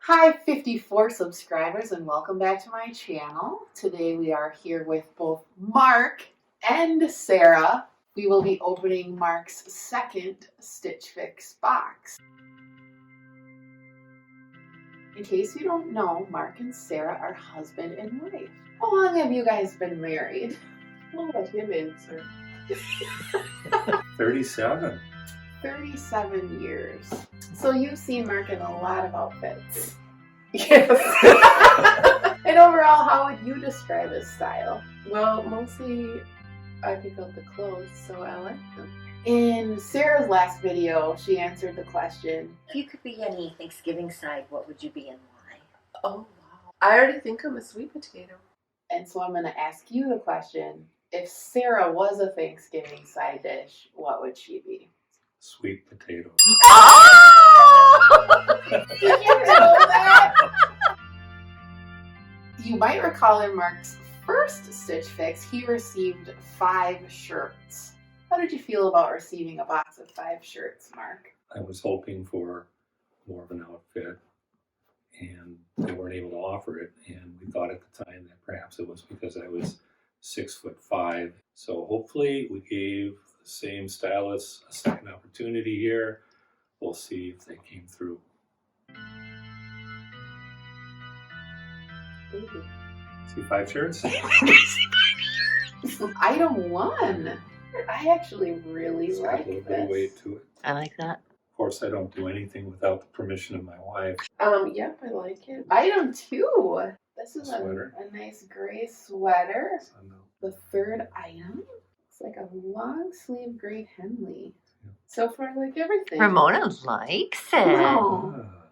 Hi 54 subscribers and welcome back to my channel. Today we are here with both Mark and Sarah. We will be opening Mark's second Stitch Fix box. In case you don't know, Mark and Sarah are husband and wife. How long have you guys been married? I'll let him answer. 37. 37 years. So you've seen Mark in a lot of outfits. Yes. And overall, how would you describe his style? Well, mostly I pick out the clothes, so I like them. In Sarah's last video, she answered the question, If you could be any Thanksgiving side, what would you be and why? Oh, wow. I already think I'm a sweet potato. and so I'm going to ask you the question, if Sarah was a Thanksgiving side dish, what would she be? Sweet potato. Oh! Did you know that? You might recall in Mark's first Stitch Fix, he received 5 shirts. How did you feel about receiving a box of 5 shirts, Mark? I was hoping for more of an outfit, and they weren't able to offer it. And we thought at the time that perhaps it was because I was 6'5". So hopefully we gave the same stylists a second opportunity here. We'll see if they came through. Ooh. See 5 shirts? Item 1. I actually really It's got a like little bit of this. weight to it. I like that. Of course, I don't do anything without the permission of my wife. Yep, I like it. Item 2. This is a Sweater. nice gray sweater. So no. The third item. It's like a long sleeve gray Henley. So far, I like everything. Ramona likes it. No. Ah,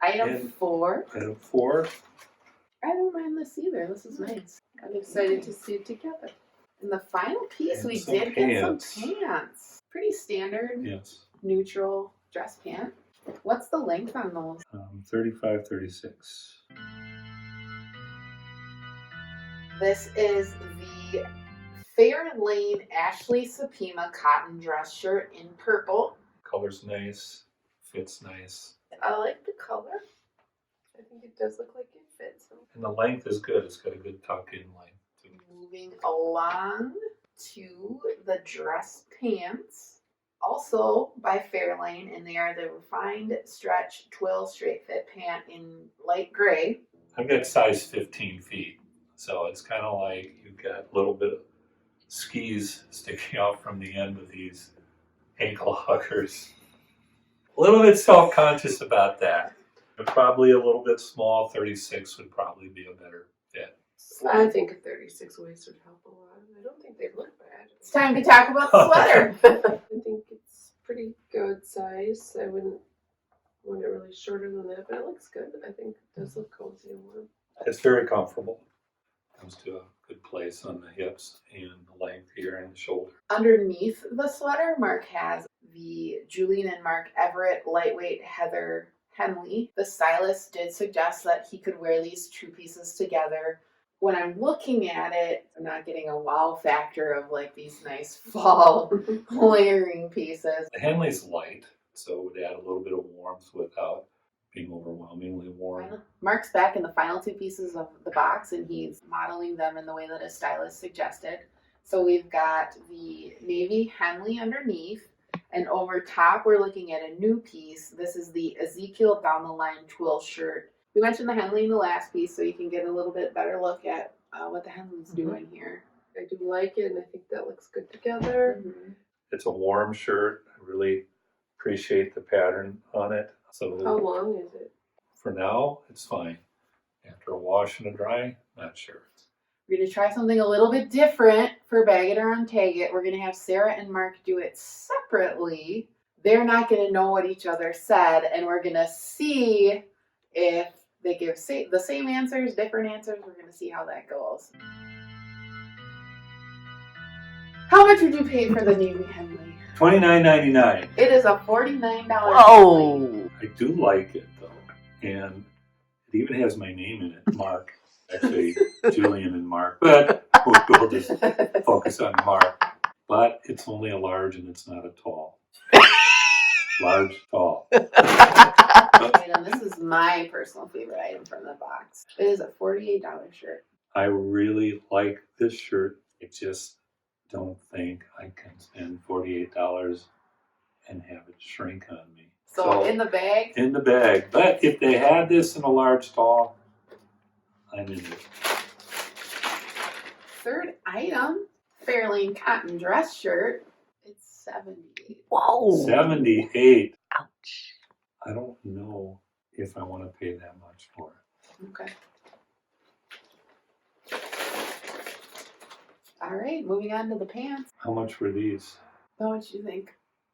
Item And- 4. item 4. I don't mind this either. This is nice. I'm excited to see it together. And the final piece, And we some did pants. get some pants. Pretty standard, Yes. neutral dress pant. What's the length on those? 35, 36. This is the Fairlane Ashley Supima cotton dress shirt in purple. Color's nice. Fits nice. I like the color. I think it does look like it fits him. And the length is good. It's got a good tuck-in length. too. Moving along to the dress pants, also by Fairlane, and they are the refined stretch twill straight fit pant in light gray. I've got size 15 feet, so it's kind of like you've got a little bit of skis sticking out from the end of these ankle huggers. A little bit self-conscious about that. They're probably a little bit small. 36 would probably be a better fit. I think a 36 waist would help a lot. I don't think they look bad. It's time to talk about the sweater. I think it's pretty good size. I wouldn't want it really shorter than that, but it looks good. I think it does look cozy and warm. It's very comfortable. Comes to a good place on the hips and the length here and the shoulder. Underneath the sweater, Mark has the Julian and Mark Everett lightweight Heather Henley. The stylist did suggest that he could wear these 2 pieces together. When I'm looking at it, I'm not getting a wow factor of like these nice fall layering pieces. The Henley's light, so it would add a little bit of warmth without being overwhelmingly warm. Mark's back in the final 2 pieces of the box, and he's modeling them in the way that his stylist suggested. So we've got the navy Henley underneath, and over top we're looking at a new piece. This is the Ezekiel down the line twill shirt. We mentioned the Henley in the last piece, so you can get a little bit better look at what the Henley's doing here. I do like it, and I think that looks good together. It's a warm shirt. I really appreciate the pattern on it. How So long is it? for now, it's fine. After a wash and a dry, not sure. We're going to try something a little bit different for Bag It or Untag It. We're going to have Sarah and Mark do it separately. They're not going to know what each other said, and we're going to see if they give the same answers, different answers. We're going to see how that goes. How much would you pay for the navy Henley? $29.99. It is a $49 Henley. Oh, I do like it though, and it even has my name in it, Mark. Actually, Julian and Mark, but we'll just focus on Mark. But it's only a large, and it's not a tall. Large, tall. item. This is my personal favorite item from the box. It is a $48 shirt. I really like this shirt. I just don't think I can spend $48 and have it shrink on me. So in the bag, In the bag. But if they had this in a large tall, I'm in it. third item, Fairlane cotton dress shirt. It's $78. Whoa. 78. Ouch. I don't know if I want to pay that much for it. Okay. All right, moving on to the pants. How much were these? How much do you think?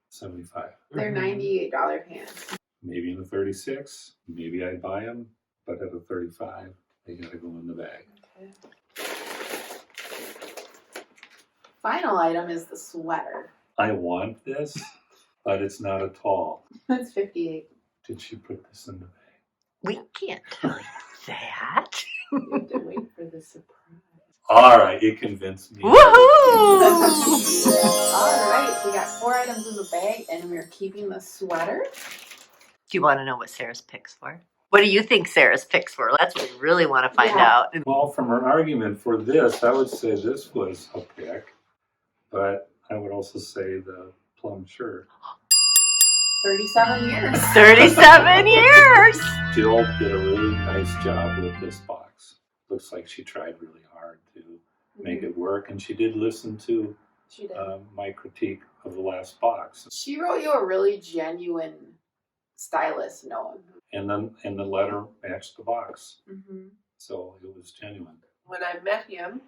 75. They're $98 pants. Maybe in a 36. Maybe I'd buy them. But at a 35, they got to go in the bag. Okay. Final item is the sweater. I want this, but it's not a tall. That's $58. Did she put this in the bag? We can't tell you that. You have to wait for the surprise. All right, you convinced me. Woohoo! All right, so we got 4 items in the bag, and we're keeping the sweater. Do you want to know what Sarah's picks were? What do you think Sarah's picks were? That's what we really want to find out. Well, from her argument for this, I would say this was a pick, but I would also say the plum shirt. 37 years. 37 years! Jill did a really nice job with this box. Looks like she tried really hard to make it work, and she did listen to She did. my critique of the last box. She wrote you a really genuine stylist note. And then the letter matched the box. Mm-hmm. So it was genuine. When I met him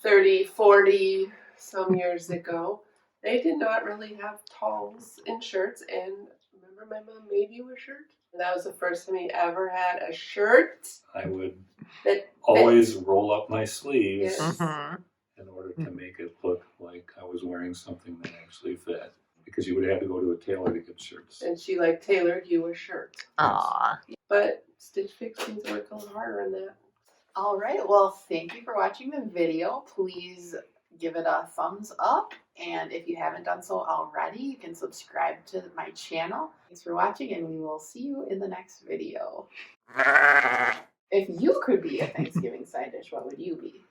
30, 40 some years ago, they did not really have talls in shirts. And remember my mom made you a shirt? And that was the first time he ever had a shirt I would that always roll up my sleeves Yes. Mhm. in order to make it look like I was wearing something that actually fit. Because you would have to go to a tailor to get shirts. and she like tailored you a shirt. Aw. But Stitch Fix needs to work a little harder on that. All right, well, thank you for watching the video. Please give it a thumbs up. And if you haven't done so already, you can subscribe to my channel. Thanks for watching, and we will see you in the next video. If you could be a Thanksgiving side dish, what would you be?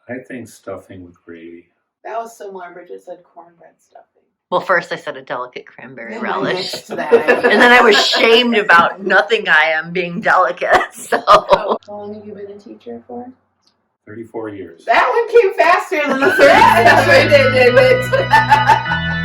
I think stuffing with gravy. That was similar. Bridget said cornbread stuffing. Well, first I said a delicate cranberry I relish. mixed that. And then I was shamed about nothing I am being delicate. So How long have you been a teacher for? 34 years. That one came faster than the third. That's what I did, David.